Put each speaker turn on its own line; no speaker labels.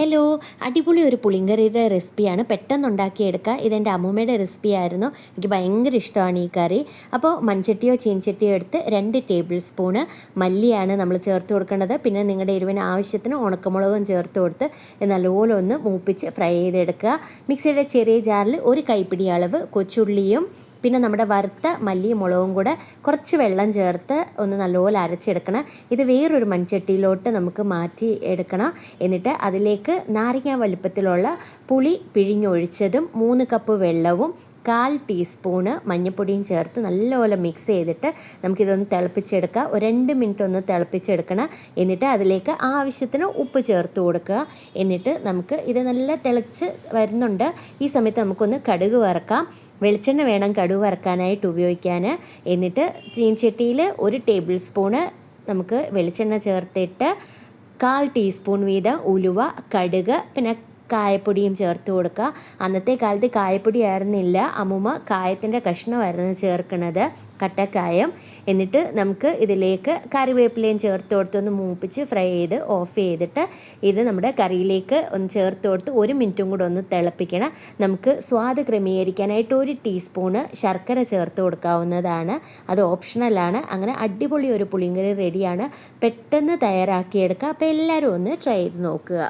Hello, അടിപൊളി ഒരു പുളിങ്കറിയുടെ റെസിപ്പിയാണ്. പെട്ടെന്ന് ഉണ്ടാക്കിയെടുക്കുക. ഇതെൻ്റെ അമ്മൂമ്മയുടെ റെസിപ്പി ആയിരുന്നു. എനിക്ക് ഭയങ്കര ഇഷ്ടമാണ് ഈ കറി. അപ്പോൾ മൺചട്ടിയോ ചീൻചട്ടിയോ എടുത്ത് 2 ടേബിൾ സ്പൂണ് മല്ലിയാണ് നമ്മൾ ചേർത്ത് കൊടുക്കേണ്ടത്. പിന്നെ നിങ്ങളുടെ എരിവിന് ആവശ്യത്തിന് ഉണക്കമുളകും ചേർത്ത് കൊടുത്ത് നല്ലപോലെ ഒന്ന് മൂപ്പിച്ച് ഫ്രൈ ചെയ്തെടുക്കുക. മിക്സിയുടെ ചെറിയ ജാറിൽ 1 കൈപ്പിടി അളവ് കൊച്ചുള്ളിയും പിന്നെ നമ്മുടെ വറുത്ത മല്ലിയും മുളകും കൂടെ കുറച്ച് വെള്ളം ചേർത്ത് ഒന്ന് നല്ലപോലെ അരച്ചെടുക്കണം. ഇത് വേറൊരു മൺചട്ടിയിലോട്ട് നമുക്ക് മാറ്റി എടുക്കണം. എന്നിട്ട് അതിലേക്ക് നാരങ്ങ വലുപ്പത്തിലുള്ള പുളി പിഴിഞ്ഞൊഴിച്ചതും 3 കപ്പ് വെള്ളവും 1/4 ടീസ്പൂണ് മഞ്ഞൾപ്പൊടിയും ചേർത്ത് നല്ലപോലെ മിക്സ് ചെയ്തിട്ട് നമുക്കിതൊന്ന് തിളപ്പിച്ചെടുക്കുക. ഒരു 2 മിനിറ്റ് ഒന്ന് തിളപ്പിച്ചെടുക്കണം. എന്നിട്ട് അതിലേക്ക് ആവശ്യത്തിന് ഉപ്പ് ചേർത്ത് കൊടുക്കുക. എന്നിട്ട് നമുക്ക് ഇത് നല്ല തിളച്ച് വരുന്നുണ്ട്. ഈ സമയത്ത് നമുക്കൊന്ന് കടുക് വറുക്കാം. വെളിച്ചെണ്ണ വേണം കടുക് വറുക്കാനായിട്ട് ഉപയോഗിക്കാൻ. എന്നിട്ട് ചീൻചട്ടിയിൽ 1 ടേബിൾ സ്പൂണ് നമുക്ക് വെളിച്ചെണ്ണ ചേർത്തിട്ട് 1/4 ടീസ്പൂൺ വീതം ഉലുവ, കടുക്, പിന്നെ കായപ്പൊടിയും ചേർത്ത് കൊടുക്കുക. അന്നത്തെ കാലത്ത് കായപ്പൊടി ആയിരുന്നില്ല, അമ്മൂമ്മ കായത്തിൻ്റെ കഷ്ണമായിരുന്നു ചേർക്കുന്നത്, കട്ടക്കായം. എന്നിട്ട് നമുക്ക് ഇതിലേക്ക് കറിവേപ്പിലയും ചേർത്ത് കൊടുത്തൊന്ന് മൂപ്പിച്ച് ഫ്രൈ ചെയ്ത് ഓഫ് ചെയ്തിട്ട് ഇത് നമ്മുടെ കറിയിലേക്ക് ഒന്ന് ചേർത്ത് കൊടുത്ത് 1 മിനിറ്റും കൂടെ ഒന്ന് തിളപ്പിക്കണം. നമുക്ക് സ്വാദ് ക്രമീകരിക്കാനായിട്ട് 1 ടീസ്പൂണ് ശർക്കര ചേർത്ത് കൊടുക്കാവുന്നതാണ്. അത് ഓപ്ഷണലാണ്. അങ്ങനെ അടിപൊളി ഒരു പുളിങ്കറി റെഡിയാണ്. പെട്ടെന്ന് തയ്യാറാക്കിയെടുക്കുക. അപ്പോൾ എല്ലാവരും ഒന്ന് ട്രൈ ചെയ്ത് നോക്കുക.